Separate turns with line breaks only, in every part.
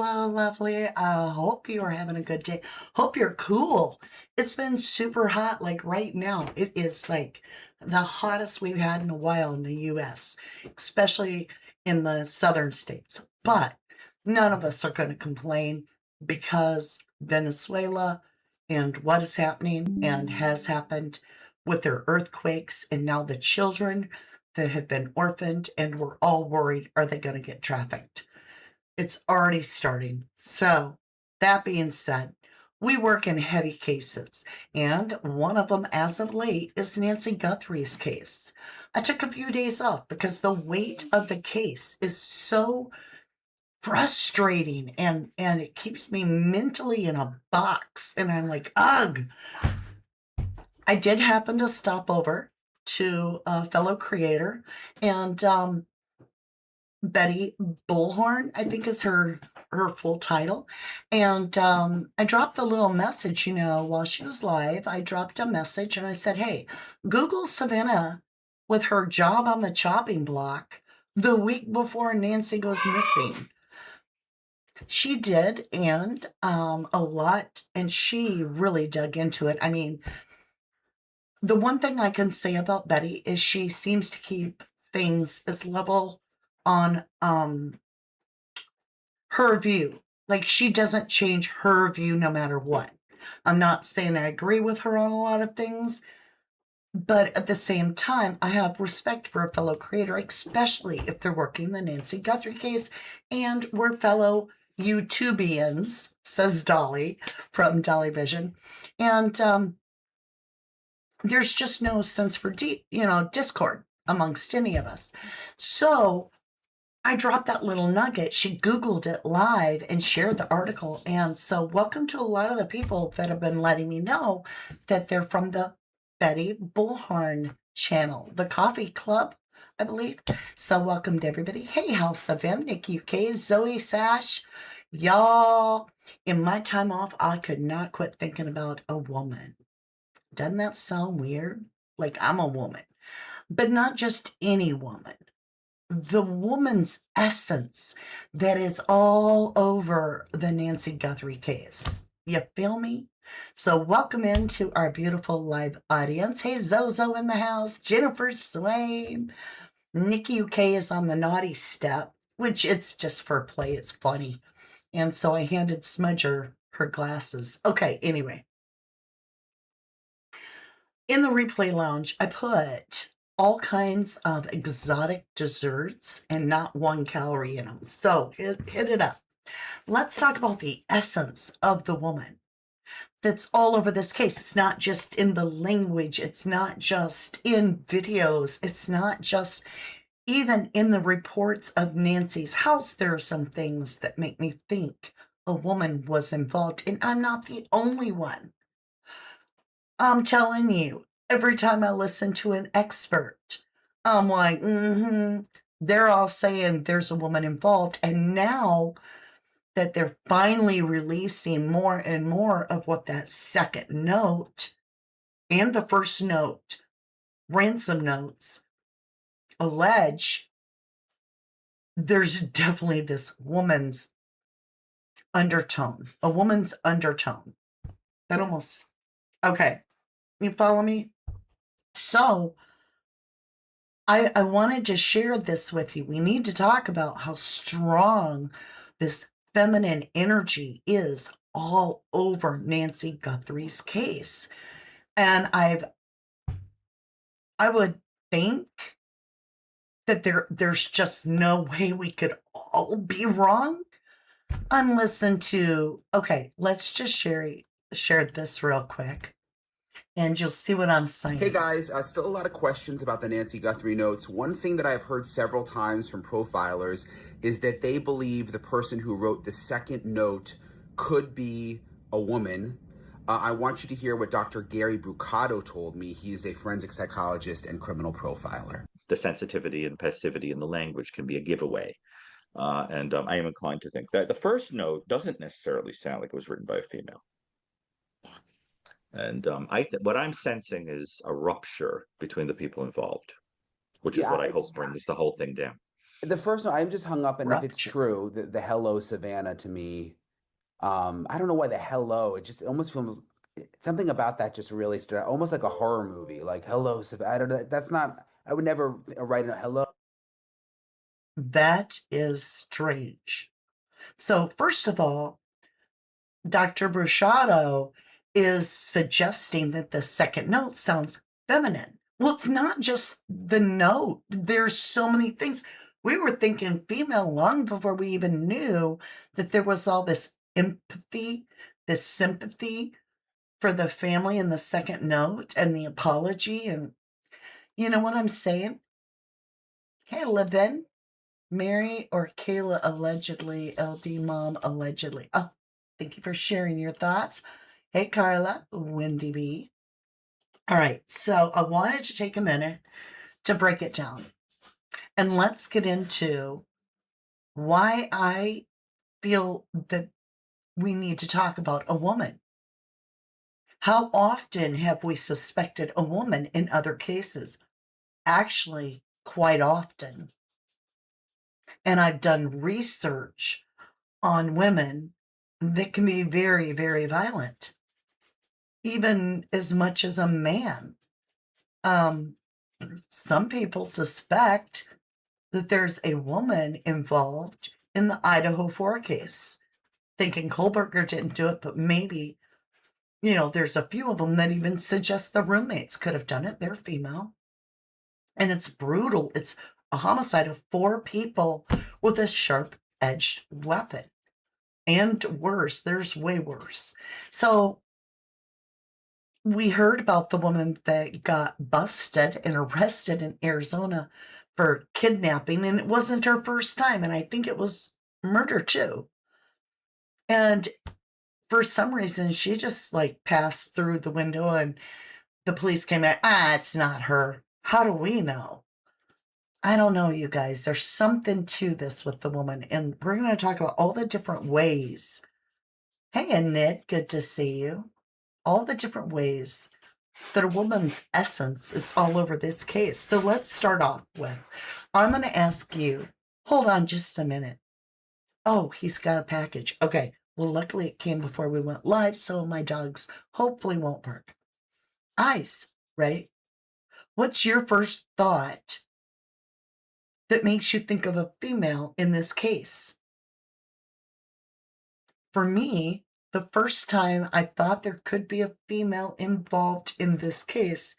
Hello, lovely. Hope you are having a good day. Hope you're cool. It's been super hot, like right now. It is like the hottest we've had in a while in the US, especially in the southern states. But none of us are going to complain because Venezuela and what is happening and has happened with their earthquakes, and now the children that have been orphaned, and we're all worried, are they going to get trafficked? It's already starting. So, that being said, we work in heavy cases, and one of them, as of late, is Nancy Guthrie's case. I took a few days off because the weight of the case is so frustrating, and it keeps me mentally in a box, and I'm like, ugh. I did happen to stop over to a fellow creator, and Betty Bullhorn, I think is her full title. And I dropped a little message, while she was live. I dropped a message and I said, hey, Google Savannah with her job on the chopping block the week before Nancy goes missing. She did, and a lot, and she really dug into it. I mean, the one thing I can say about Betty is she seems to keep things as level on her view. Like, she doesn't change her view no matter what. I'm not saying I agree with her on a lot of things, but at the same time, I have respect for a fellow creator, especially if they're working the Nancy Guthrie case and we're fellow YouTubians, says Dolly from Dolly Vision. And there's just no sense for discord amongst any of us. So I dropped that little nugget. She Googled it live and shared the article. And so, welcome to a lot of the people that have been letting me know that they're from the Betty Bullhorn channel, the Coffee Club, I believe. So, welcome to everybody. Hey, House of M, Nick UK, Zoe Sash. Y'all, in my time off, I could not quit thinking about a woman. Doesn't that sound weird? Like, I'm a woman, but not just any woman. The woman's essence that is all over the Nancy Guthrie case. You feel me? So welcome into our beautiful live audience. Hey, Zozo in the house, Jennifer Swain. Nikki UK is on the naughty step, which it's just for play. It's funny. And so I handed Smudger her glasses. Okay, anyway. In the replay lounge, I put all kinds of exotic desserts and not 1 calorie in them. So hit it up. Let's talk about the essence of the woman that's all over this case. It's not just in the language. It's not just in videos. It's not just even in the reports of Nancy's house. There are some things that make me think a woman was involved, and I'm not the only one. I'm telling you, every time I listen to an expert, I'm like, they're all saying there's a woman involved. And now that they're finally releasing more and more of what that second note and the first note, ransom notes, allege, there's definitely this woman's undertone, a woman's undertone. That almost, okay, you follow me? So I wanted to share this with you. We need to talk about how strong this feminine energy is all over Nancy Guthrie's case. And I would think that there's just no way we could all be wrong unless okay, let's just share this real quick and you'll see what I'm saying.
Hey guys, still a lot of questions about the Nancy Guthrie notes. One thing that I've heard several times from profilers is that they believe the person who wrote the second note could be a woman. I want you to hear what Dr. Gary Brucato told me. He's a forensic psychologist and criminal profiler.
The sensitivity and passivity in the language can be a giveaway. And I am inclined to think that the first note doesn't necessarily sound like it was written by a female. And what I'm sensing is a rupture between the people involved, which is what I hope brings the whole thing down.
The first one, I'm just hung up, and if it's
Rupture.
true, the hello Savannah to me, I don't know why the hello, it almost feels something about that just really stood out, almost like a horror movie, like hello Savannah. I don't know. That's not, I would never write a hello.
That is strange. So, first of all, Dr. Bruciato is suggesting that the second note sounds feminine. Well, it's not just the note. There's so many things. We were thinking female long before we even knew that there was all this empathy, this sympathy for the family in the second note and the apology. And you know what I'm saying? Hey, Levin, Mary or Kayla allegedly, LD mom allegedly. Oh, thank you for sharing your thoughts. Hey, Carla, Wendy B. All right, so I wanted to take a minute to break it down. And let's get into why I feel that we need to talk about a woman. How often have we suspected a woman in other cases? Actually, quite often. And I've done research on women that can be very, very violent, even as much as a man. Um, some people suspect that there's a woman involved in the Idaho 4 case, thinking Kohlberger didn't do it, but maybe, there's a few of them that even suggest the roommates could have done it. They're female. And it's brutal. It's a homicide of 4 people with a sharp-edged weapon. And worse, there's way worse. So we heard about the woman that got busted and arrested in Arizona for kidnapping, and it wasn't her first time, and I think it was murder too. And for some reason, she just like passed through the window, and the police came out. It's not her. How do we know? I don't know, you guys. There's something to this with the woman, and we're going to talk about all the different ways. Hey, Annette, good to see you. All the different ways that a woman's essence is all over this case. So let's start off with, I'm going to ask you, hold on just a minute. Oh, he's got a package. Okay. Well, luckily it came before we went live, so my dogs hopefully won't bark. Eyes, right? What's your first thought that makes you think of a female in this case? For me, the first time I thought there could be a female involved in this case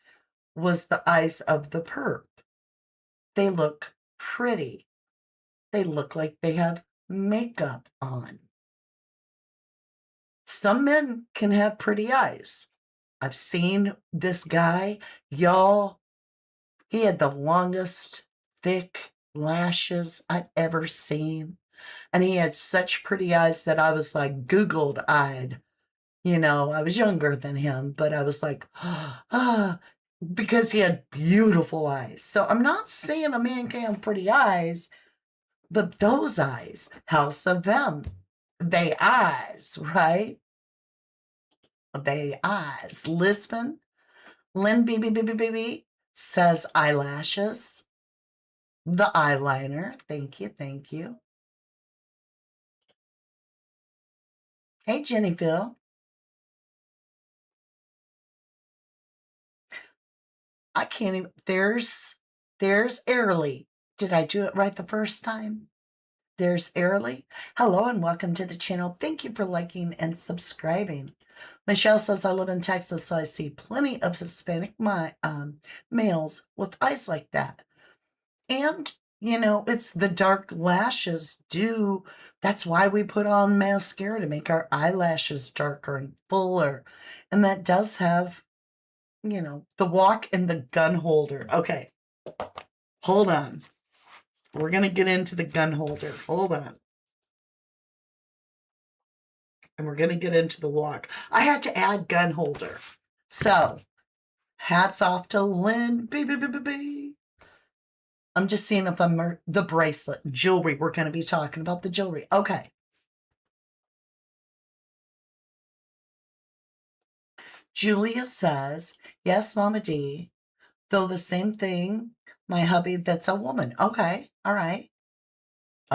was the eyes of the perp. They look pretty. They look like they have makeup on. Some men can have pretty eyes. I've seen this guy, y'all, he had the longest, thick lashes I'd ever seen. And he had such pretty eyes that I was like Googled eyed. I was younger than him, but I was like, because he had beautiful eyes. So I'm not saying a man can't have pretty eyes, but those eyes, house of them, they eyes, right? They eyes. Lisbon, Lynn BB says eyelashes, the eyeliner. Thank you, thank you. Hey, Jennyville. I can't even, there's Airly. Did I do it right the first time? There's Airly. Hello and welcome to the channel. Thank you for liking and subscribing. Michelle says, I live in Texas, so I see plenty of Hispanic males with eyes like that. And, it's the dark lashes that's why we put on mascara, to make our eyelashes darker and fuller. And that does have, the walk and the gun holder. Okay, hold on. We're going to get into the gun holder. Hold on. And we're going to get into the walk. I had to add gun holder. So, hats off to Lynn. I'm just seeing if I'm the bracelet. Jewelry. We're going to be talking about the jewelry. Okay. Julia says, yes, Mama D. Though the same thing, my hubby, that's a woman. Okay. All right.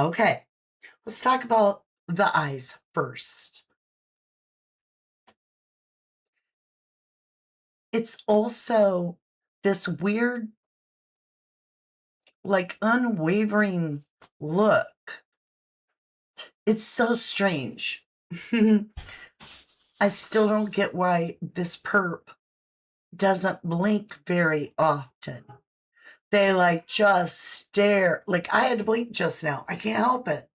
Okay, let's talk about the eyes first. It's also this weird, like, unwavering look. It's so strange. I still don't get why this perp doesn't blink very often. They like just stare. Like, I had to blink just now. I can't help it.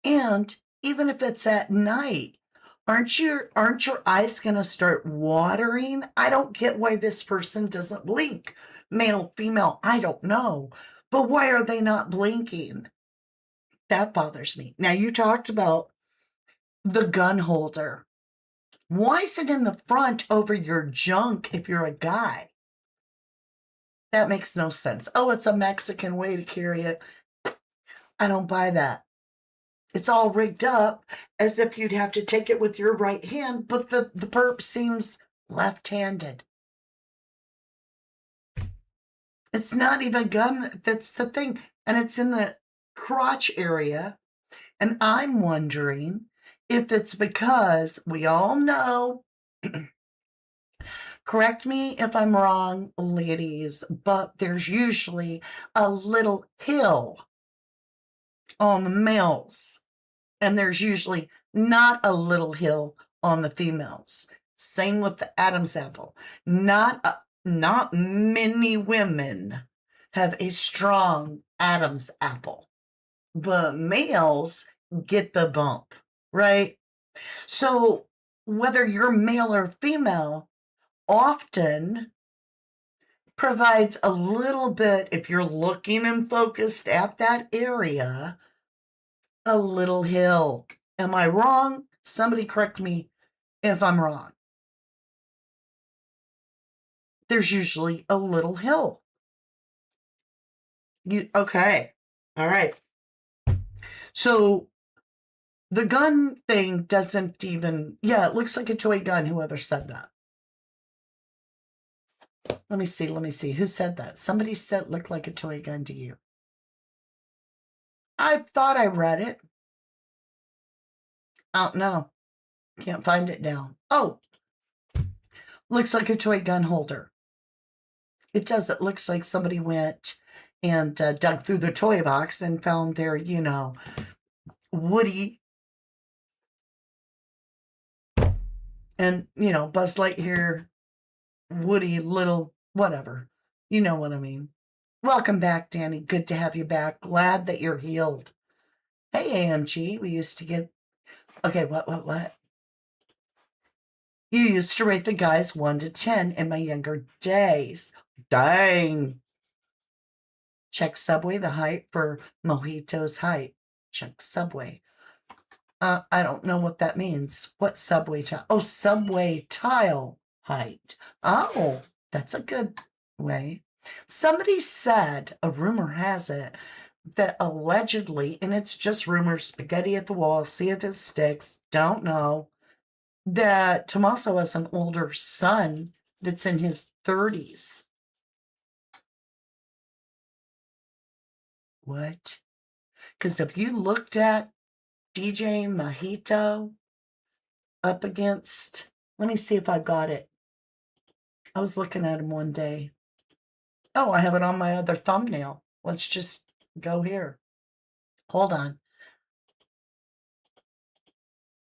And even if it's at night, aren't your eyes going to start watering? I don't get why this person doesn't blink. Male, female, I don't know. But why are they not blinking? That bothers me. Now, you talked about the gun holder. Why is it in the front over your junk if you're a guy? That makes no sense. Oh, it's a Mexican way to carry it. I don't buy that. It's all rigged up as if you'd have to take it with your right hand, but the perp seems left-handed. It's not even a gun that fits the thing, and it's in the crotch area. And I'm wondering if it's because we all know, correct me if I'm wrong, ladies, but there's usually a little hill on the males, and there's usually not a little hill on the females. Same with the Adam's apple. Not many women have a strong Adam's apple, but males get the bump, right? So whether you're male or female often provides a little bit, if you're looking and focused at that area, a little hill. Am I wrong? Somebody correct me if I'm wrong. There's usually a little hill. Okay. All right. So the gun thing doesn't even, yeah, it looks like a toy gun, whoever said that. Let me see. Who said that? Somebody said looked like a toy gun to you. I thought I read it. Oh, no. Can't find it now. Oh, looks like a toy gun holder. It does. It looks like somebody went and dug through the toy box and found their, Woody and, Buzz Lightyear, Woody, little, whatever. You know what I mean. Welcome back, Danny. Good to have you back. Glad that you're healed. Hey, AMG. We used to get... Okay, what? You used to rate the guys 1 to 10 in my younger days. Dang. Check Subway, the height for Mojito's height. Check Subway. I don't know what that means. What subway tile? Oh, subway tile height. Oh, that's a good way. Somebody said, a rumor has it, that allegedly, and it's just rumors, spaghetti at the wall, see if it sticks, don't know, that Tommaso has an older son that's in his 30s. What? Because if you looked at DJ Mojito up against, let me see if I got it. I was looking at him one day. Oh, I have it on my other thumbnail. Let's just go here. Hold on.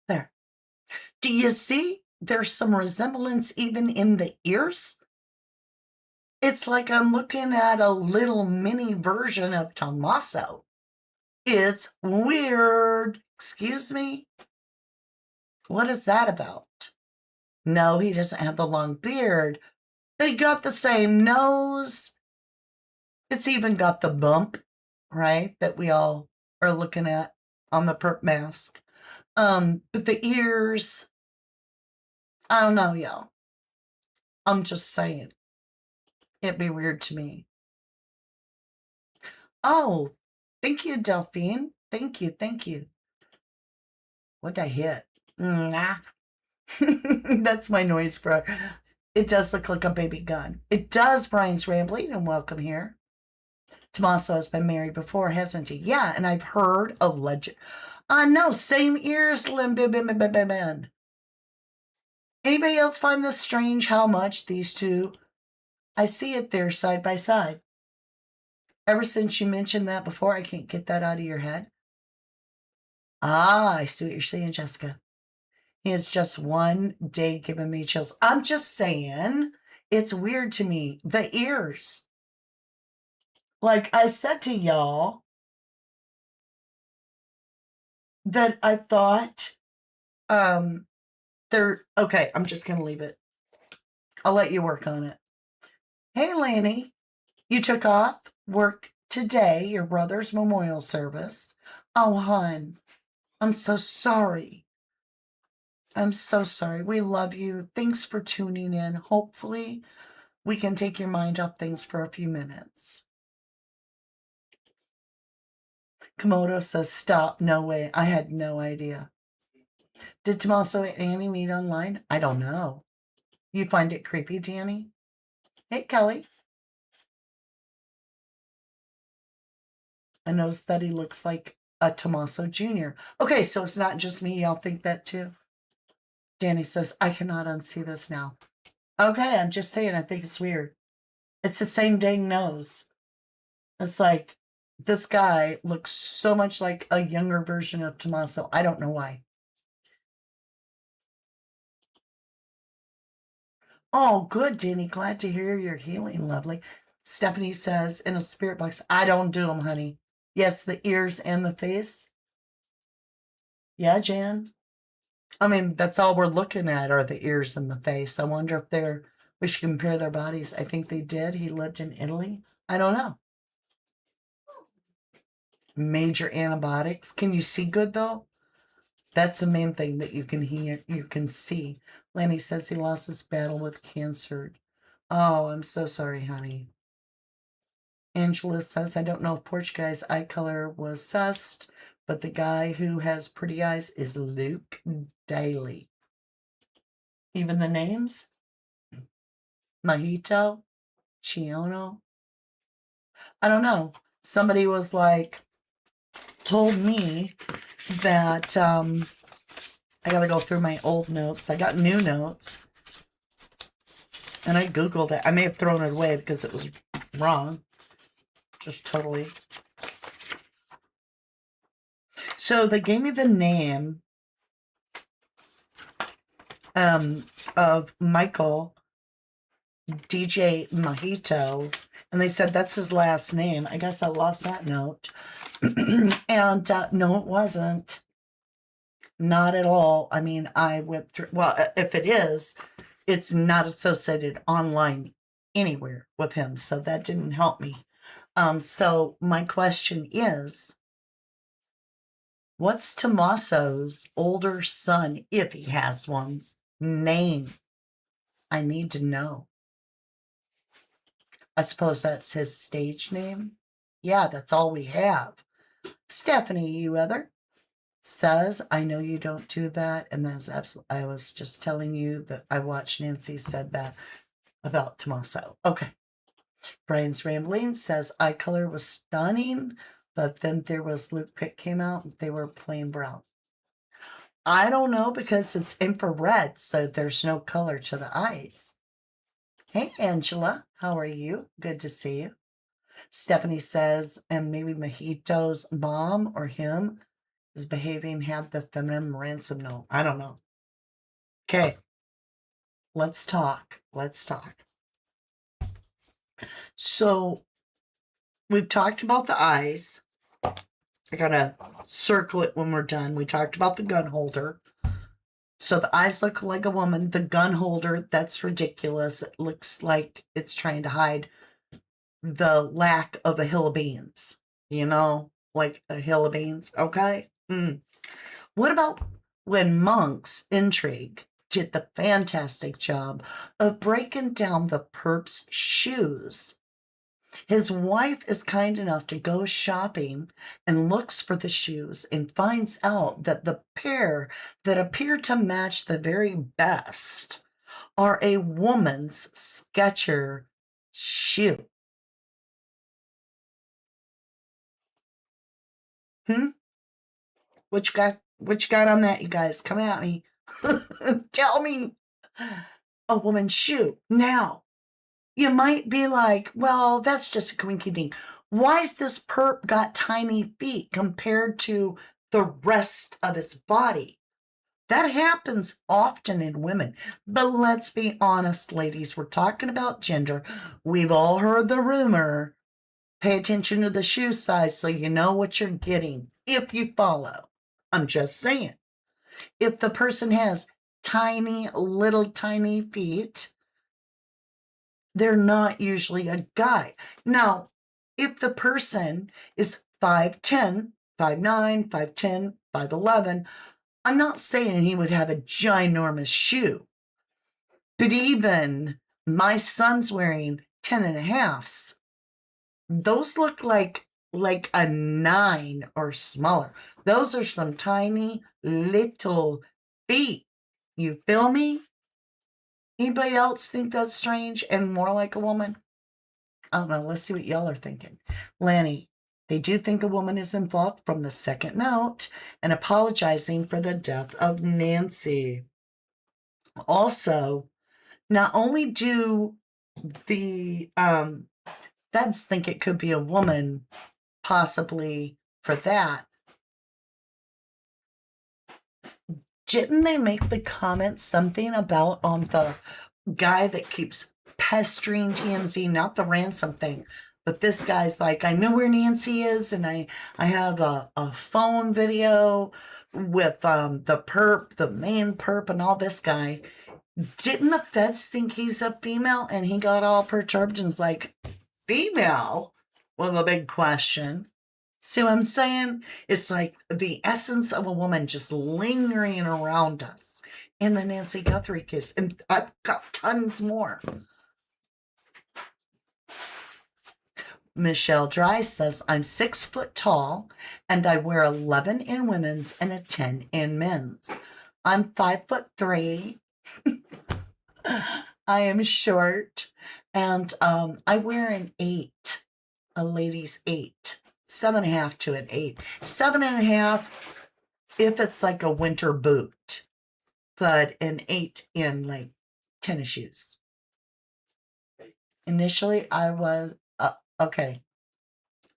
There. Do you see? There's some resemblance even in the ears. It's like I'm looking at a little mini version of Tommaso. It's weird. Excuse me? What is that about? No, he doesn't have the long beard. They got the same nose. It's even got the bump, right, that we all are looking at on the perp mask. But the ears, I don't know, y'all. I'm just saying. It'd be weird to me. Oh, thank you, Delphine. Thank you. What'd I hit? Nah. That's my noise, bro. It does look like a baby gun. It does, Brian's rambling, and welcome here. Tommaso has been married before, hasn't he? Yeah, and I've heard of legend. No, same ears, Lim. Anybody else find this strange how much these two, I see it there side by side. Ever since you mentioned that before, I can't get that out of your head. I see what you're saying, Jessica. He has just one day given me chills. I'm just saying, it's weird to me. The ears. Like I said to y'all, that I thought, they're, okay, I'm just going to leave it. I'll let you work on it. Hey, Lanny, you took off work today, your brother's memorial service. Oh, hon, I'm so sorry. I'm so sorry. We love you. Thanks for tuning in. Hopefully, we can take your mind off things for a few minutes. Komodo says, stop. No way. I had no idea. Did Tommaso and Annie meet online? I don't know. You find it creepy, Danny? Hey, Kelly. I noticed that he looks like a Tommaso Jr. Okay, so it's not just me. Y'all think that too? Danny says, I cannot unsee this now. Okay, I'm just saying, I think it's weird. It's the same dang nose. It's like, this guy looks so much like a younger version of Tommaso. I don't know why. Oh, good, Danny. Glad to hear you're healing, lovely. Stephanie says in a spirit box, I don't do them, honey. Yes, the ears and the face. Yeah, Jan. I mean, that's all we're looking at are the ears and the face. I wonder if we should compare their bodies. I think they did. He lived in Italy. I don't know. Major antibiotics. Can you see good though? That's the main thing that you can hear, you can see. Lenny says he lost his battle with cancer. Oh, I'm so sorry, honey. Angela says, I don't know if Porch Guy's eye color was sussed, but the guy who has pretty eyes is Luke Daly. Even the names? Mojito? Chiono? I don't know. Somebody was like, told me that, I gotta go through my old notes. I got new notes. And I Googled it. I may have thrown it away because it was wrong. Just totally. So they gave me the name of Michael DJ Mojito, and they said that's his last name. I guess I lost that note. And no, it wasn't. Not at all. I mean, I went through, well, if it is, it's not associated online anywhere with him, so that didn't help me. So my question is, what's Tommaso's older son, if he has one's name? I need to know. I suppose that's his stage name. Yeah, that's all we have. Stephanie, you other says, I know you don't do that. And that's absolutely, I was just telling you that I watched Nancy said that about Tommaso. Okay. Brian's Rambling says eye color was stunning, but then there was Luke Pitt came out. They were plain brown. I don't know because it's infrared, so there's no color to the eyes. Hey, Angela, how are you? Good to see you. Stephanie says, and maybe Mojito's mom or him is behaving, had the feminine ransom note. I don't know. Okay, let's talk. Let's talk. So we've talked about the eyes. I gotta circle it when we're done. We talked about the gun holder. So the eyes look like a woman. The gun holder, that's ridiculous. It looks like it's trying to hide the lack of a hill of beans. You know, like a hill of beans. Okay. What about when Monk's Intrigue did the fantastic job of breaking down the perp's shoes? His wife is kind enough to go shopping and looks for the shoes and finds out that the pair that appear to match the very best are a woman's Skechers shoe. Hmm? What you got on that, you guys? Come at me. Tell me. A woman's shoe. Now, you might be like, well, that's just a quinky dink. Why is this perp got tiny feet compared to the rest of his body? That happens often in women. But let's be honest, ladies, we're talking about gender. We've all heard the rumor. Pay attention to the shoe size so you know what you're getting if you follow. I'm just saying. If the person has tiny, little tiny feet, they're not usually a guy. Now, if the person is 5'10, 5'9, 5'10, 5'11, I'm not saying he would have a ginormous shoe. But even my son's wearing 10 and a halves. Those look like a 9 or smaller. Those are some tiny little feet. You feel me? Anybody else think that's strange and more like a woman? I don't know. Let's see what y'all are thinking. Lanny, they do think a woman is involved from the second note and apologizing for the death of Nancy. Also, not only do the feds think it could be a woman, possibly for that, didn't they make the comment something about the guy that keeps pestering TMZ, not the ransom thing, but this guy's like, I know where Nancy is, and I have a phone video with the perp, the main perp, and all this guy. Didn't the feds think he's a female? And he got all perturbed and was like, female? Well, the big question. See what I'm saying? It's like the essence of a woman just lingering around us in the Nancy Guthrie case. And I've got tons more. Michelle Dry says, I'm 6 foot tall and I wear 11 in women's and a 10 in men's. I'm 5'3". I am short and I wear an 8, a lady's 8. 7.5 to an 8. 7.5 if it's like a winter boot, but an 8 in like tennis shoes. Initially, I was, okay,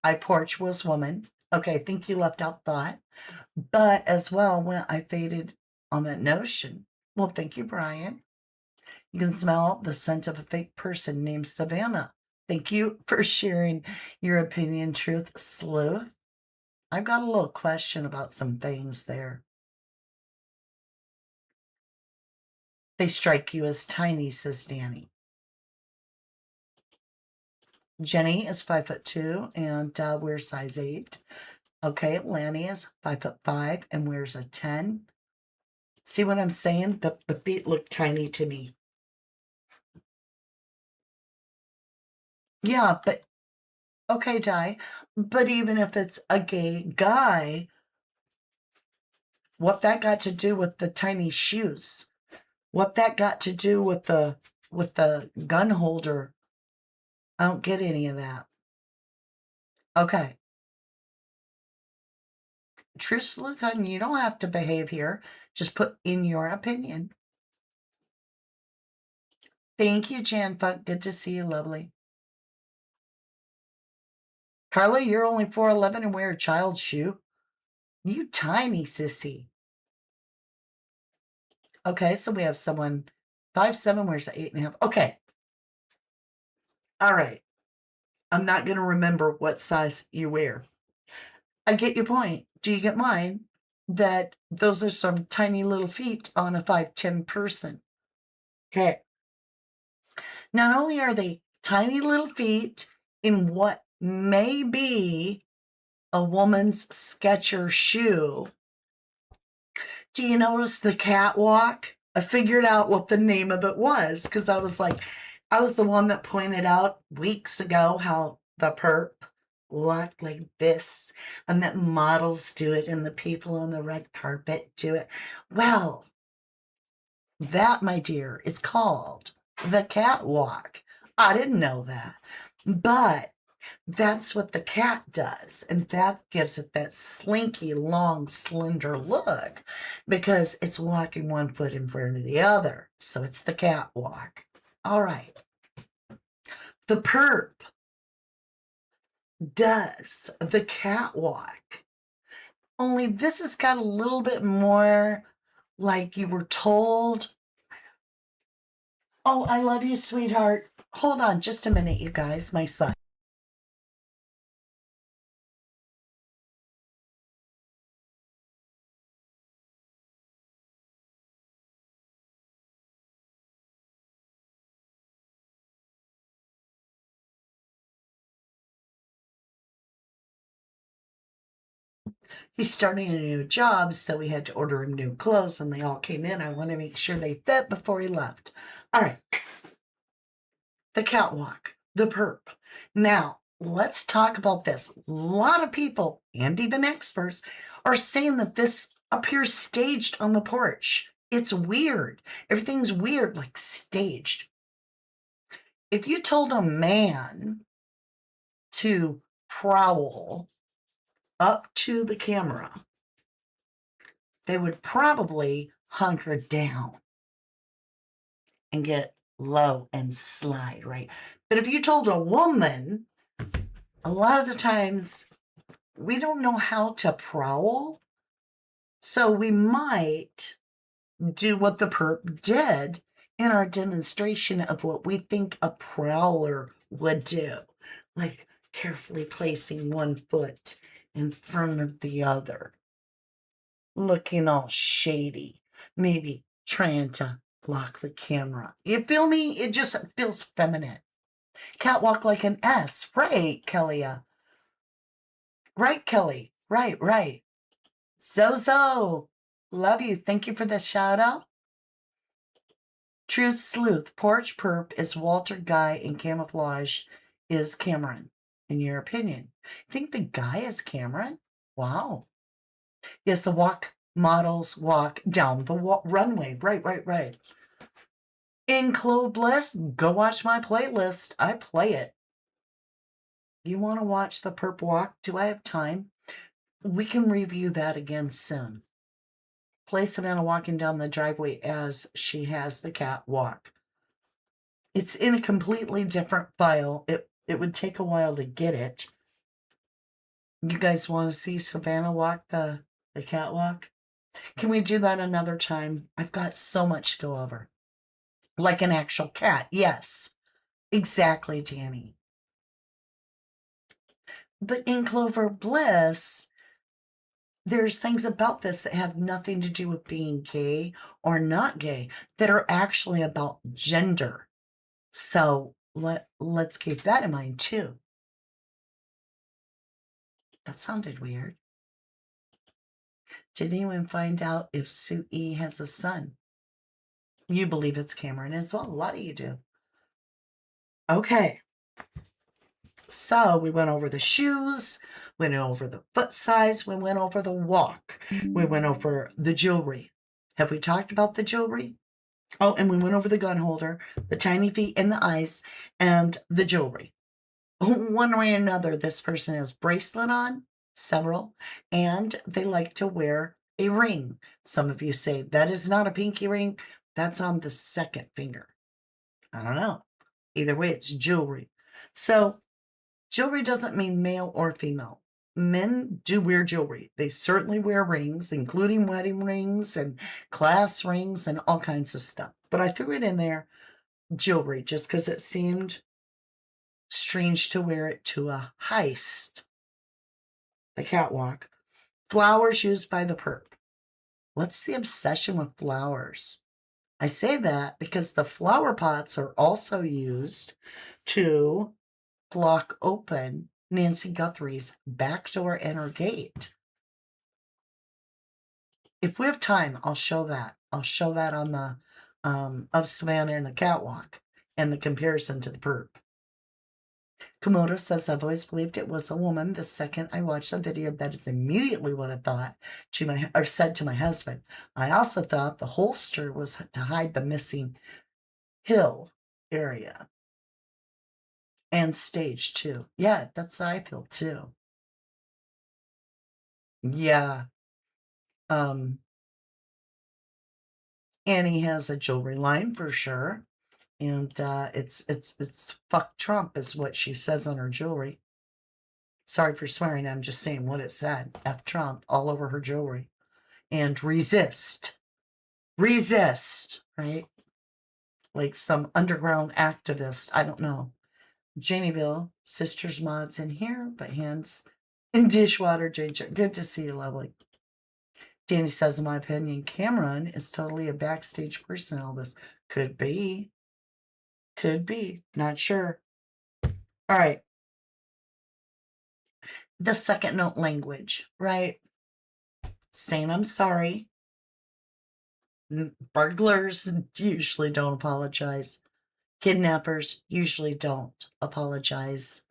I porch was woman. Okay, I think you left out thought. But as well, when I faded on that notion. Well, thank you, Brian. You can smell the scent of a fake person named Savannah. Thank you for sharing your opinion, Truth Sleuth. I've got a little question about some things there. They strike you as tiny, says Danny. Jenny is 5'2" and wears size 8. Okay, Lanny is 5'5" and wears a 10. See what I'm saying? The feet look tiny to me. Yeah, but okay, Di. But even if it's a gay guy, what that got to do with the tiny shoes? What that got to do with the gun holder? I don't get any of that. Okay. True Sleuth, honey, you don't have to behave here. Just put in your opinion. Thank you, Jan Fuck. Good to see you, lovely. Carla, you're only 4'11" and wear a child's shoe. You tiny sissy. Okay, so we have someone 5'7", wears an 8.5. Okay. All right. I'm not going to remember what size you wear. I get your point. Do you get mine? That those are some tiny little feet on a 5'10" person. Okay. Not only are they tiny little feet in what may be a woman's Skechers shoe, do you notice the catwalk? I figured out what the name of it was because I was the one that pointed out weeks ago how the perp walked like this and that models do it and the people on the red carpet do it. Well, that, my dear, is called the catwalk. I didn't know that. But That's what the cat does. And that gives it that slinky, long, slender look because it's walking one foot in front of the other. So it's the cat walk. All right. The perp does the catwalk. Only this has got a little bit more like you were told. Oh, I love you, sweetheart. Hold on just a minute, you guys. My son. He's starting a new job, so we had to order him new clothes, and they all came in. I want to make sure they fit before he left. All right. The catwalk, the perp. Now, let's talk about this. A lot of people, and even experts, are saying that this appears staged on the porch. It's weird. Everything's weird, like staged. If you told a man to prowl up to the camera, they would probably hunker down and get low and slide, right? But if you told a woman, a lot of the times we don't know how to prowl. So we might do what the perp did in our demonstration of what we think a prowler would do, like carefully placing one foot in front of the other, looking all shady, maybe trying to block the camera. You feel me? It just feels feminine. Catwalk like an S. Right, Kelly. Right, Kelly. Right. Zozo. Love you. Thank you for the shout out. Truth Sleuth. Porch Perp is Walter Guy and camouflage is Cameron. In your opinion, think the guy is Cameron? Wow. Yes, the walk models walk down the runway. Right. In Clove Bliss, go watch my playlist. I play it. You want to watch the perp walk? Do I have time? We can review that again soon. Play Savannah walking down the driveway as she has the cat walk. It's in a completely different file. It would take a while to get it. You guys want to see Savannah walk the catwalk? Can we do that another time? I've got so much to go over. Like an actual cat. Yes, exactly, Danny. But in Clover Bliss, there's things about this that have nothing to do with being gay or not gay, that are actually about gender. So let's keep that in mind too. That sounded weird. Did anyone find out if Sue E has a son? You believe it's Cameron as well. A lot of you do. Okay. So we went over the shoes, went over the foot size, we went over the walk, we went over the jewelry. Have we talked about the jewelry? Oh, and we went over the gun holder, the tiny feet and the eyes, and the jewelry. One way or another, this person has bracelet on, several, and they like to wear a ring. Some of you say that is not a pinky ring, that's on the second finger. I don't know. Either way, it's jewelry. So jewelry doesn't mean male or female. Men do wear jewelry. They certainly wear rings, including wedding rings and class rings and all kinds of stuff. But I threw it in there, jewelry, just because it seemed strange to wear it to a heist. The catwalk. Flowers used by the perp. What's the obsession with flowers? I say that because the flower pots are also used to block open Nancy Guthrie's back door and her gate. If we have time, I'll show that. I'll show that on the of Savannah and the catwalk and the comparison to the perp. Komodo says, I've always believed it was a woman. The second I watched the video, that is immediately what I thought said to my husband. I also thought the holster was to hide the missing hill area. And staged too. Yeah, that's how I feel too. Yeah. Um, Annie has a jewelry line for sure. And it's fuck Trump is what she says on her jewelry. Sorry for swearing, I'm just saying what it said. F Trump all over her jewelry. And resist. Resist, right? Like some underground activist. I don't know. Janieville, sisters mods in here, but hands in dishwater. Good to see you, lovely. Danny says, in my opinion, Cameron is totally a backstage person in all this. Could be. Could be. Not sure. All right. The second note language, right? Saying I'm sorry. Burglars usually don't apologize. Kidnappers usually don't apologize.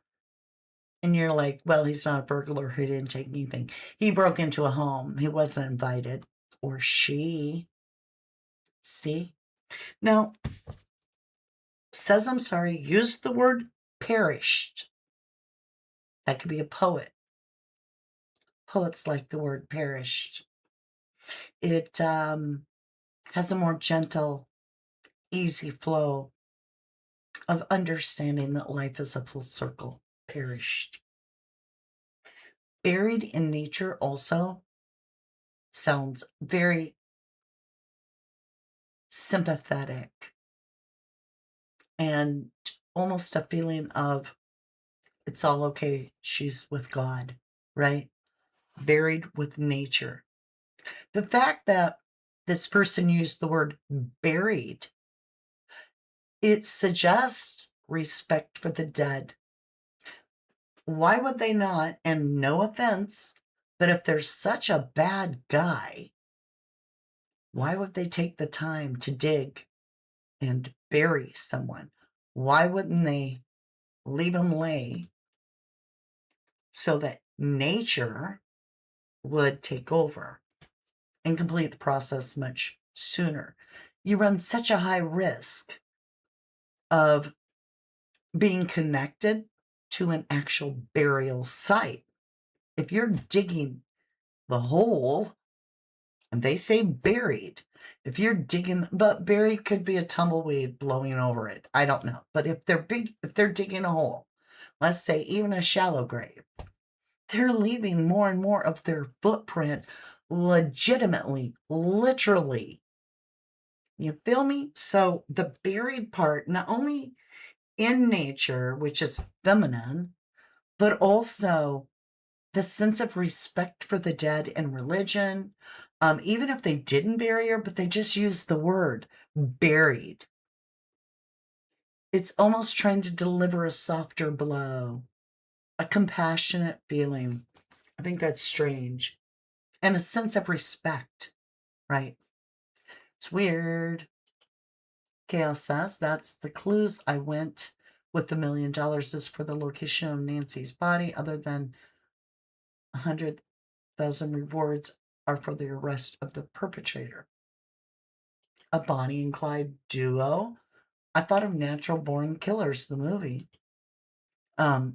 And you're like, well, he's not a burglar who didn't take anything. He broke into a home. He wasn't invited. Or she. See? Now, says I'm sorry, used the word perished. That could be a poet. Poets like the word perished. It has a more gentle, easy flow of understanding that life is a full circle. Perished. Buried in nature also sounds very sympathetic and almost a feeling of it's all okay. She's with God, right? Buried with nature. The fact that this person used the word buried, it suggests respect for the dead. Why would they not? And no offense, but if there's such a bad guy, why would they take the time to dig and bury someone? Why wouldn't they leave him lay so that nature would take over and complete the process much sooner? You run such a high risk of being connected to an actual burial site. If you're digging the hole, and they say buried, if you're digging, but buried could be a tumbleweed blowing over it. I don't know. But if they're digging a hole, let's say even a shallow grave, they're leaving more and more of their footprint legitimately, literally. You feel me? So the buried part, not only in nature, which is feminine, but also the sense of respect for the dead in religion, even if they didn't bury her, but they just used the word buried. It's almost trying to deliver a softer blow, a compassionate feeling. I think that's strange. And a sense of respect, right? It's weird. Chaos says that's the clues I went with the $1 million is for the location of Nancy's body, other than 100,000 rewards are for the arrest of the perpetrator. A Bonnie and Clyde duo. I thought of Natural Born Killers, the movie.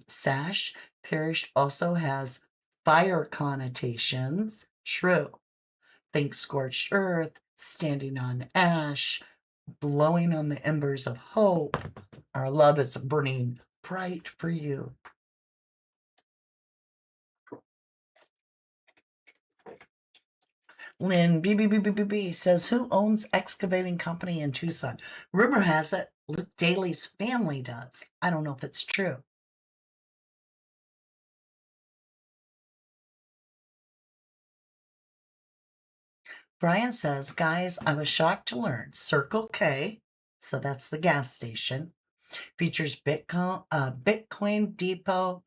Sash perished also has fire connotations. True. Think scorched earth, standing on ash, blowing on the embers of hope. Our love is burning bright for you. Lynn BBBBB says, who owns excavating company in Tucson? Rumor has it Luke Daly's family does. I don't know if it's true. Brian says, guys, I was shocked to learn Circle K, so that's the gas station, features Bitcoin Depot,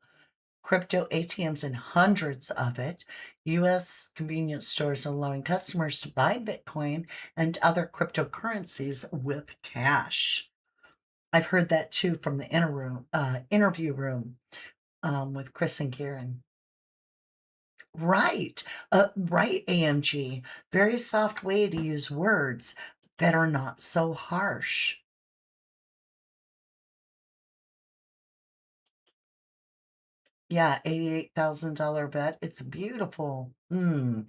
crypto ATMs, and hundreds of it. U.S. convenience stores allowing customers to buy Bitcoin and other cryptocurrencies with cash. I've heard that too from the interview room with Chris and Karen. Right, right, AMG. Very soft way to use words that are not so harsh. Yeah, $88,000 vet. It's beautiful. You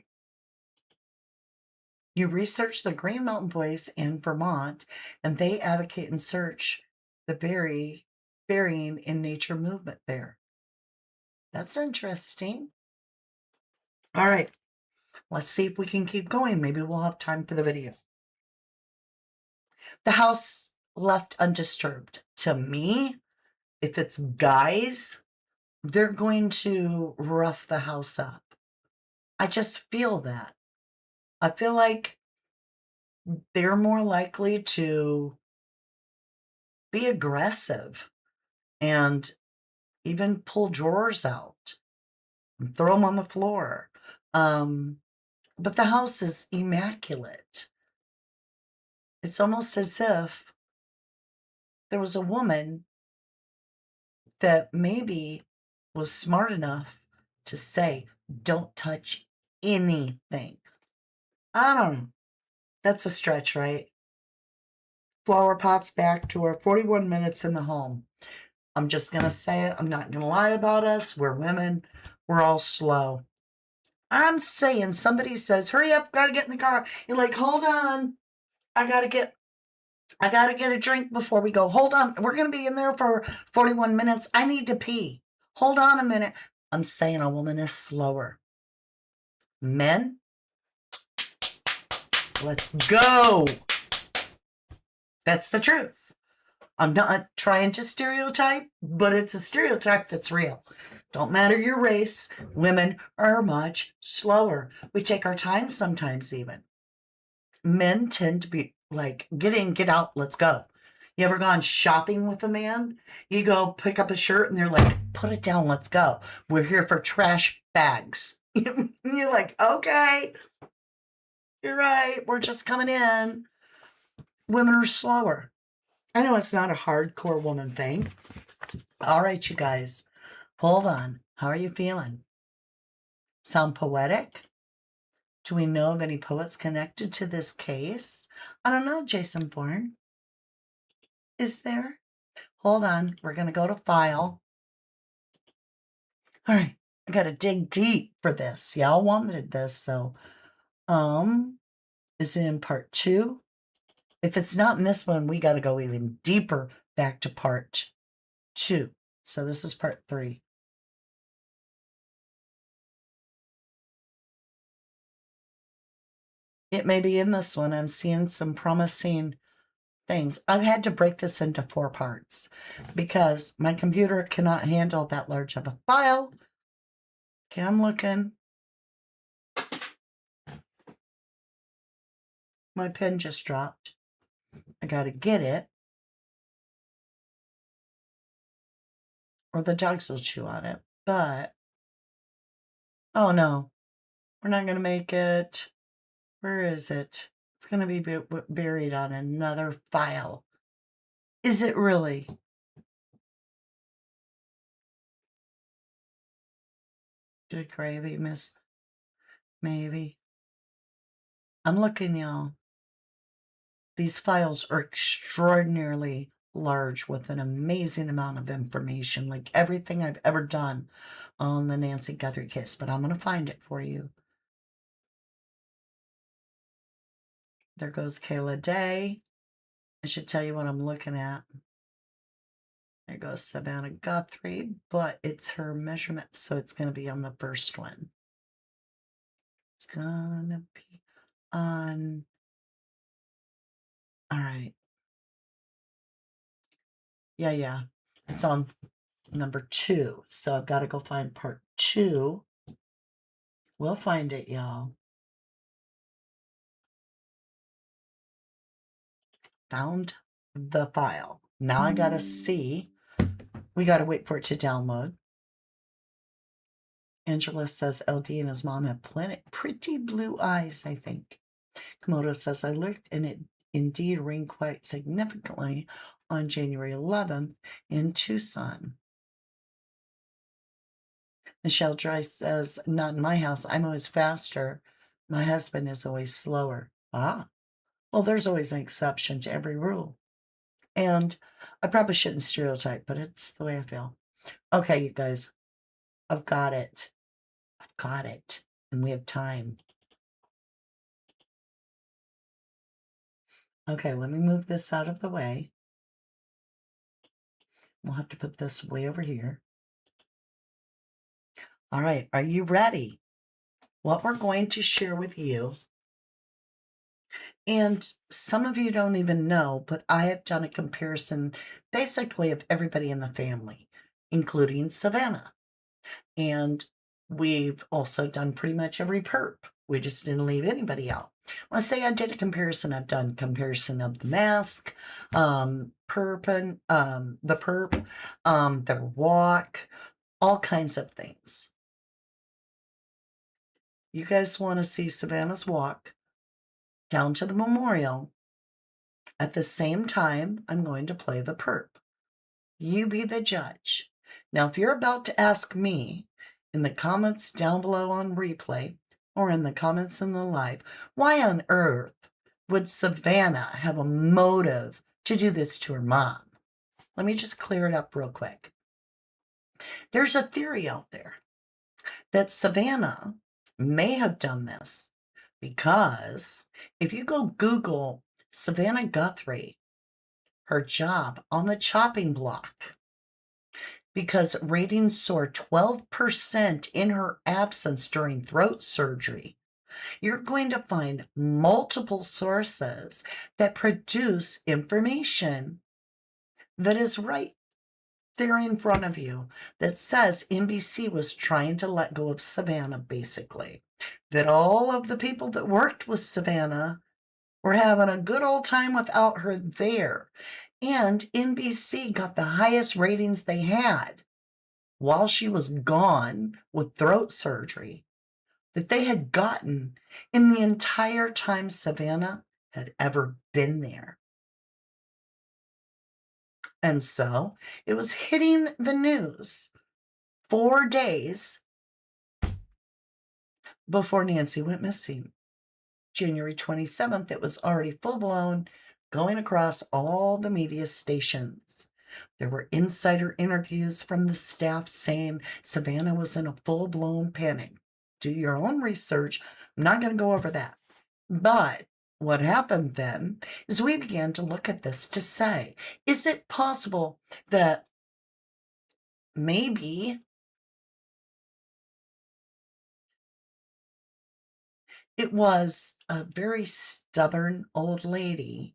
research the Green Mountain Boys in Vermont, and they advocate and search the burying in nature movement there. That's interesting. All right, let's see if we can keep going. Maybe we'll have time for the video. The house left undisturbed. To me, if it's guys, they're going to rough the house up. I just feel that. I feel like they're more likely to be aggressive and even pull drawers out and throw them on the floor. But the house is immaculate. It's almost as if there was a woman that maybe was smart enough to say, don't touch anything. I don't know. That's a stretch, right? Flower pots back to our 41 minutes in the home. I'm just going to say it. I'm not going to lie about us. We're women. We're all slow. I'm saying somebody says, hurry up, got to get in the car. You're like, hold on. I got to get a drink before we go. Hold on. We're going to be in there for 41 minutes. I need to pee. Hold on a minute. I'm saying a woman is slower. Men, let's go. That's the truth. I'm not trying to stereotype, but it's a stereotype that's real. Don't matter your race, women are much slower. We take our time sometimes even. Men tend to be like, get in, get out, let's go. You ever gone shopping with a man? You go pick up a shirt and they're like, put it down, let's go. We're here for trash bags. You're like, okay, you're right, we're just coming in. Women are slower. I know it's not a hardcore woman thing. All right, you guys, hold on. How are you feeling? Sound poetic? Do we know of any poets connected to this case? I don't know, Jason Bourne. Is there? Hold on. We're going to go to file. All right. I got to dig deep for this. Y'all wanted this. So, is it in part 2? If it's not in this one, we got to go even deeper back to part 2. So this is part 3. It may be in this one. I'm seeing some promising things. I've had to break this into 4 parts because my computer cannot handle that large of a file. Okay, I'm looking. My pen just dropped. I got to get it, or the dogs will chew on it. But, oh no, we're not going to make it. Where is it? It's going to be buried on another file. Is it really? Good gravy, miss. Maybe. I'm looking, y'all. These files are extraordinarily large with an amazing amount of information, like everything I've ever done on the Nancy Guthrie case, but I'm going to find it for you. There goes Kayla Day. I should tell you what I'm looking at. There goes Savannah Guthrie, but it's her measurement, so it's going to be on the first one. It's going to be on... All right. Yeah. It's on number 2, so I've got to go find part 2. We'll find it, y'all. Found the file. Now I got to see. We got to wait for it to download. Angela says LD and his mom have pretty blue eyes, I think. Komodo says, I looked and it indeed rained quite significantly on January 11th in Tucson. Michelle Dry says, not in my house. I'm always faster. My husband is always slower. Ah, well, there's always an exception to every rule. And I probably shouldn't stereotype, but it's the way I feel. Okay, you guys. I've got it. I've got it. And we have time. Okay, let me move this out of the way. We'll have to put this way over here. All right, are you ready? What we're going to share with you, and some of you don't even know, but I have done a comparison basically of everybody in the family, including Savannah. And we've also done pretty much every perp. We just didn't leave anybody out. When I say I did a comparison, I've done comparison of the mask, perp, the perp, their walk, all kinds of things. You guys want to see Savannah's walk down to the memorial. At the same time, I'm going to play the perp. You be the judge. Now, if you're about to ask me in the comments down below on replay or in the comments in the live, why on earth would Savannah have a motive to do this to her mom? Let me just clear it up real quick. There's a theory out there that Savannah may have done this because if you go Google Savannah Guthrie, her job on the chopping block, because ratings soared 12% in her absence during throat surgery, you're going to find multiple sources that produce information that is right there in front of you that says NBC was trying to let go of Savannah, basically. That all of the people that worked with Savannah were having a good old time without her there. And NBC got the highest ratings they had while she was gone with throat surgery that they had gotten in the entire time Savannah had ever been there. And so it was hitting the news 4 days before Nancy went missing. January 27th, it was already full-blown, going across all the media stations. There were insider interviews from the staff saying Savannah was in a full-blown panic. Do your own research. I'm not going to go over that. But what happened then is we began to look at this to say, is it possible that maybe it was a very stubborn old lady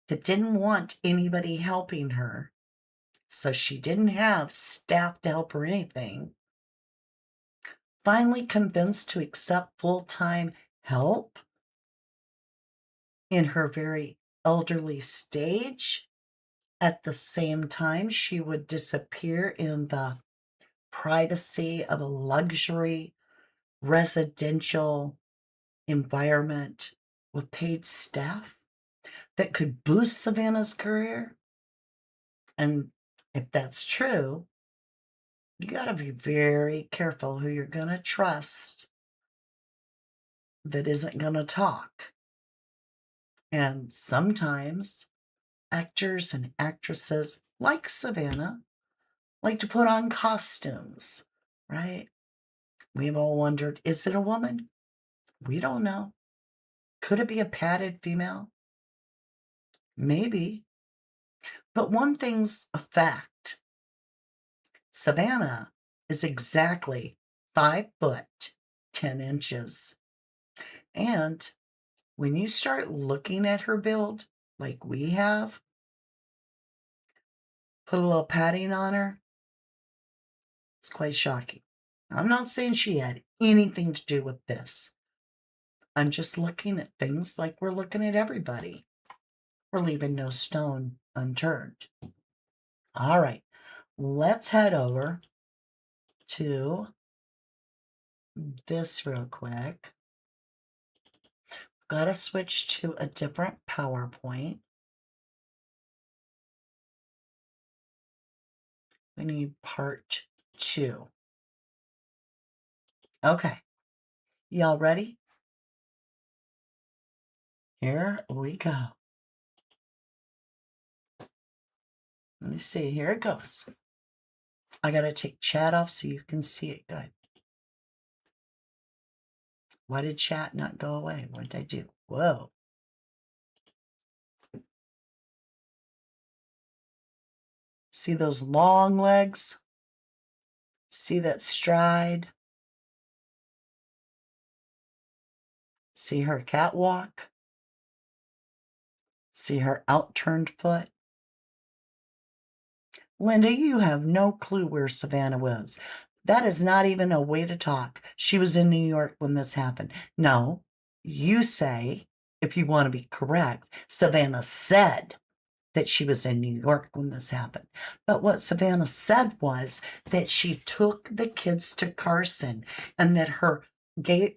that didn't want anybody helping her, so she didn't have staff to help her anything, finally convinced to accept full-time help in her very elderly stage. At the same time, she would disappear in the privacy of a luxury residential environment with paid staff that could boost Savannah's career. And if that's true, you got to be very careful who you're going to trust that isn't going to talk. And sometimes actors and actresses like Savannah like to put on costumes, right? We've all wondered, is it a woman? We don't know. Could it be a padded female? Maybe. But one thing's a fact. Savannah is exactly 5 foot 10 inches. And when you start looking at her build like we have, put a little padding on her, it's quite shocking. I'm not saying she had anything to do with this. I'm just looking at things like we're looking at everybody. We're leaving no stone unturned. All right, let's head over to this real quick. Got to switch to a different PowerPoint. We need part 2. Okay, y'all ready? Here we go. Let me see, here it goes. I got to take chat off so you can see it good. Why did chat not go away? What did I do? Whoa. See those long legs? See that stride? See her catwalk? See her outturned foot? Linda, you have no clue where Savannah was. That is not even a way to talk. She was in New York when this happened. No, you say, if you want to be correct, Savannah said that she was in New York when this happened. But what Savannah said was that she took the kids to Carson and that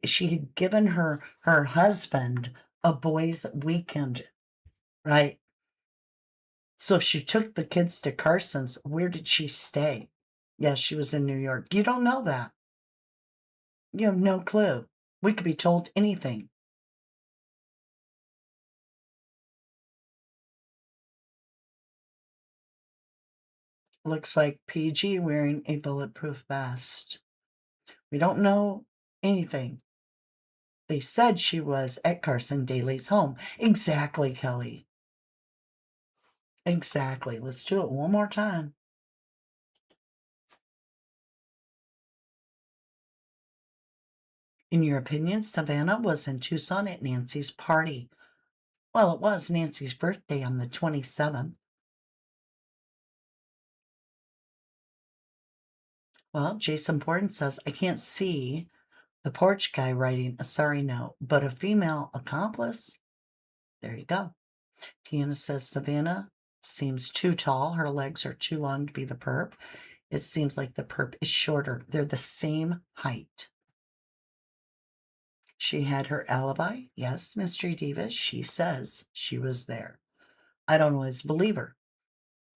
she had given her husband a boys' weekend, right? So if she took the kids to Carson's, where did she stay? Yeah, she was in New York. You don't know that. You have no clue. We could be told anything. Looks like PG wearing a bulletproof vest. We don't know anything. They said she was at Carson Daly's home. Exactly, Kelly. Exactly. Let's do it one more time. In your opinion, Savannah was in Tucson at Nancy's party. Well, it was Nancy's birthday on the 27th. Well, Jason Borden says, I can't see the porch guy writing a sorry note, but a female accomplice? There you go. Tiana says, Savannah seems too tall. Her legs are too long to be the perp. It seems like the perp is shorter. They're the same height. She had her alibi. Yes, Mystery Diva. She says she was there. I don't always believe her.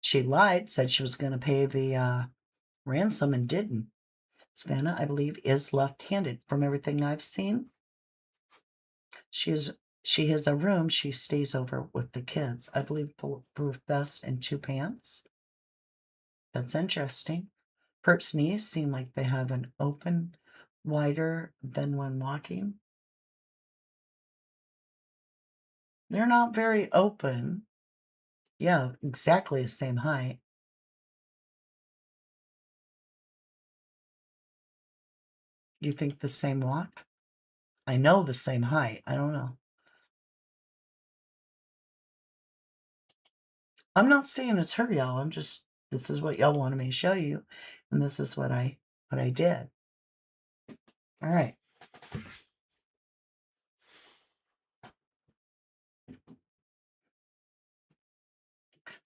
She lied, said she was going to pay the ransom and didn't. Savannah, I believe, is left-handed from everything I've seen. She has a room she stays over with the kids. I believe bulletproof vest and 2 pants. That's interesting. Perp's knees seem like they have an open wider than when walking. They're not very open. Yeah, exactly the same height. You think the same walk? I know the same height. I don't know. I'm not saying it's her, y'all. I'm just, this is what y'all wanted me to show you. And this is what I did. All right.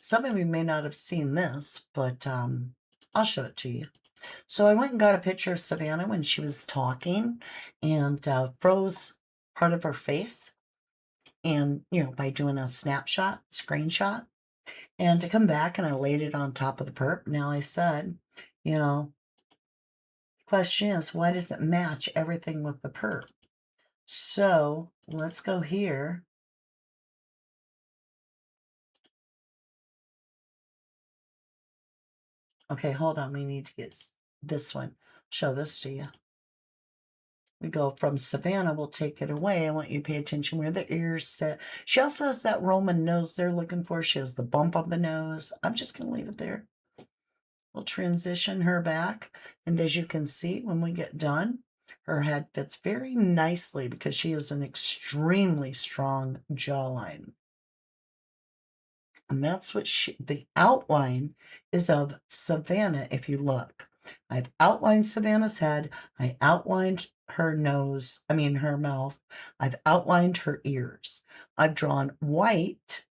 Some of you may not have seen this, but I'll show it to you. So I went and got a picture of Savannah when she was talking and froze part of her face. And, by doing a screenshot. And to come back and I laid it on top of the perp. Now I said, question is, why does it match everything with the perp? So let's go here. Okay, hold on. We need to get this one. Show this to you. We go from Savannah. We'll take it away. I want you to pay attention where the ears sit. She also has that Roman nose they're looking for. She has the bump on the nose. I'm just going to leave it there. We'll transition her back. And as you can see, when we get done, her head fits very nicely because she has an extremely strong jawline. And that's what the outline is of Savannah, if you look. I've outlined Savannah's head. I outlined her her mouth. I've outlined her ears. I've drawn white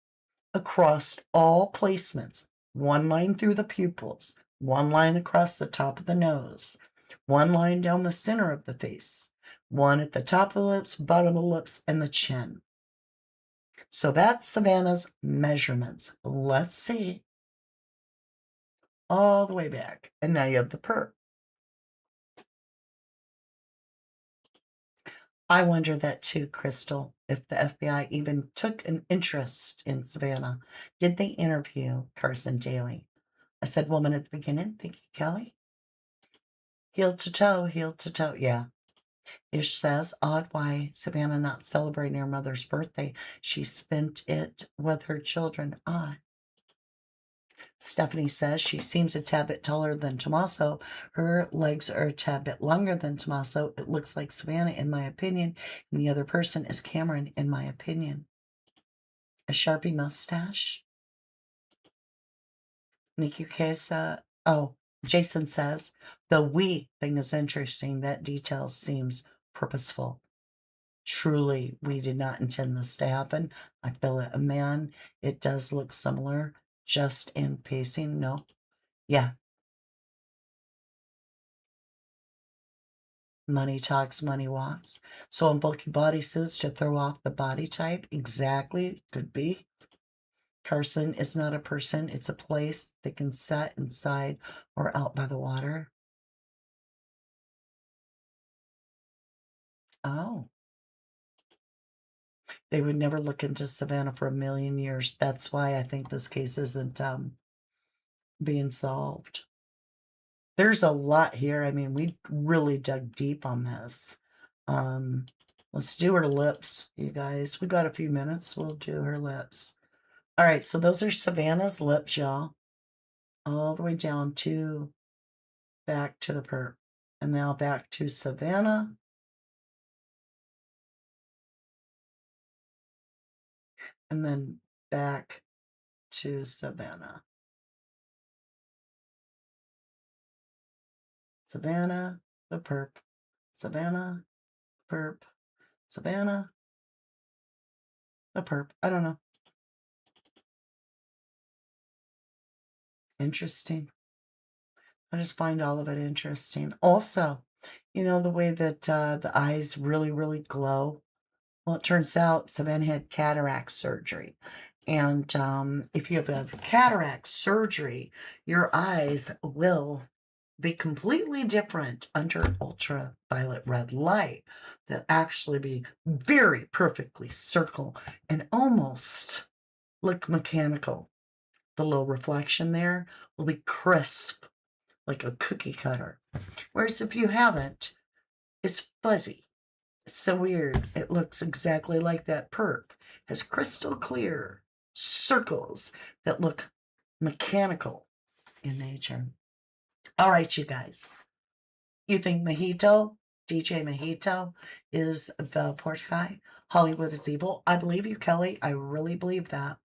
across all placements. One line through the pupils, one line across the top of the nose, one line down the center of the face, one at the top of the lips, bottom of the lips, and the chin. So that's Savannah's measurements. Let's see. All the way back. And now you have the perp. I wonder that too, Crystal, if the FBI even took an interest in Savannah. Did they interview Carson Daly? I said woman at the beginning. Thank you, Kelly. Heel to toe, heel to toe. Yeah. Ish says, odd why Savannah not celebrating her mother's birthday. She spent it with her children. Odd. Stephanie says she seems a tad bit taller than Tommaso. Her legs are a tad bit longer than Tommaso. It looks like Savannah, in my opinion, and the other person is Cameron, in my opinion. A Sharpie mustache. Nikki Kesa. Oh, Jason says the we thing is interesting. That detail seems purposeful. Truly, we did not intend this to happen. I feel it. A man, it does look similar, just in pacing. No. Yeah. Money talks, money walks. So in bulky bodysuits to throw off the body type. Exactly. Could be. Carson is not a person. It's a place that can set inside or out by the water. Oh. They would never look into Savannah for a million years. That's why I think this case isn't being solved. There's a lot here. I mean, we really dug deep on this. Let's do her lips, you guys. We got a few minutes. We'll do her lips. All right, so those are Savannah's lips, y'all. All the way down to back to the perp. And now back to Savannah. And then back to Savannah. Savannah, the perp. Savannah, perp. Savannah, the perp. I don't know. Interesting. I just find all of it interesting. Also, you know, the way that the eyes really, really glow. Well, it turns out Savannah had cataract surgery. And if you have cataract surgery, your eyes will be completely different under ultraviolet red light. They'll actually be very perfectly circle and almost look mechanical. The low reflection there will be crisp, like a cookie cutter. Whereas if you haven't, it's fuzzy. It's so weird. It looks exactly like that perp. Has crystal clear circles that look mechanical in nature. All right, you guys. You think Mojito, DJ Mojito, is the porch guy? Hollywood is evil? I believe you, Kelly. I really believe that.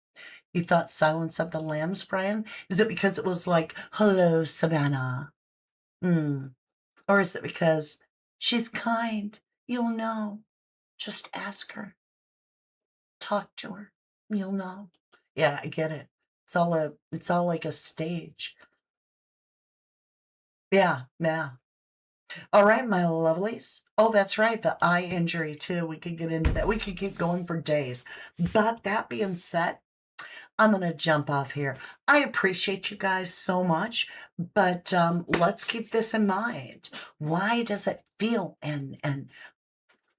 You thought Silence of the Lambs, Brian? Is it because it was like, hello, Savannah? Or is it because she's kind? You'll know. Just ask her. Talk to her. You'll know. Yeah, I get it. It's all like a stage. Yeah, yeah. All right, my lovelies. Oh, that's right. The eye injury too. We could get into that. We could keep going for days. But that being said, I'm going to jump off here. I appreciate you guys so much, but let's keep this in mind. Why does it feel and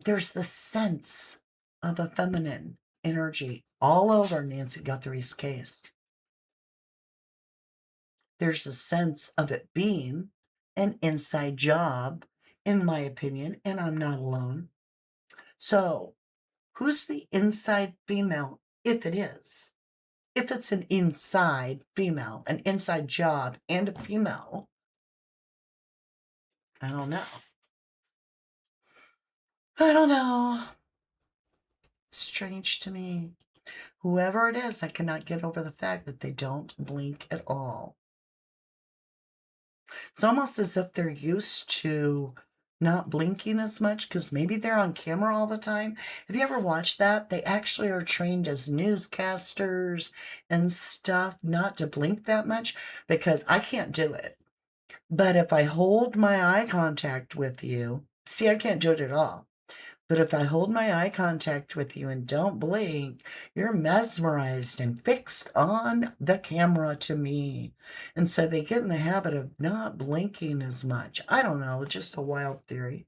there's the sense of a feminine energy all over Nancy Guthrie's case. There's a sense of it being an inside job, in my opinion, and I'm not alone. So, who's the inside female, if it is? If it's an inside female, an inside job, and a female, I don't know. I don't know. Strange to me. Whoever it is, I cannot get over the fact that they don't blink at all. It's almost as if they're used to not blinking as much because maybe they're on camera all the time. Have you ever watched that? They actually are trained as newscasters and stuff not to blink that much because I can't do it. But if I hold my eye contact with you, see, I can't do it at all. But if I hold my eye contact with you and don't blink, you're mesmerized and fixed on the camera to me. And so they get in the habit of not blinking as much. I don't know, just a wild theory.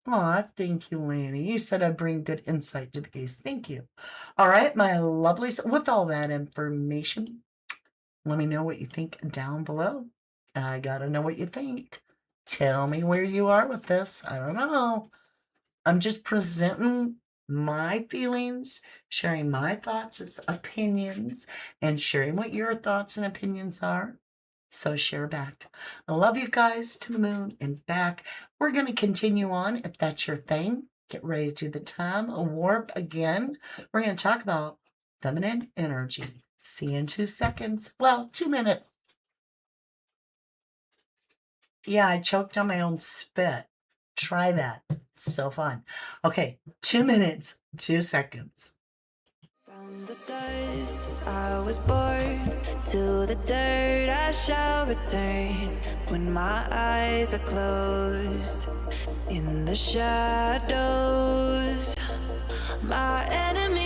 Aw, thank you, Laney. You said I bring good insight to the case. Thank you. All right, my lovelies. With all that information, let me know what you think down below. I gotta know what you think. Tell me where you are with this. I don't know. I'm just presenting my feelings, sharing my thoughts as opinions, and sharing what your thoughts and opinions are. So share back. I love you guys to the moon and back. We're going to continue on if that's your thing. Get ready to do the time warp again. We're going to talk about feminine energy. See you in 2 seconds. Well, 2 minutes. Yeah, I choked on my own spit. Try that. It's so fun. Okay, 2 minutes, 2 seconds.
From the dust I was born, to the dirt I shall return. When my eyes are closed, in the shadows, my enemy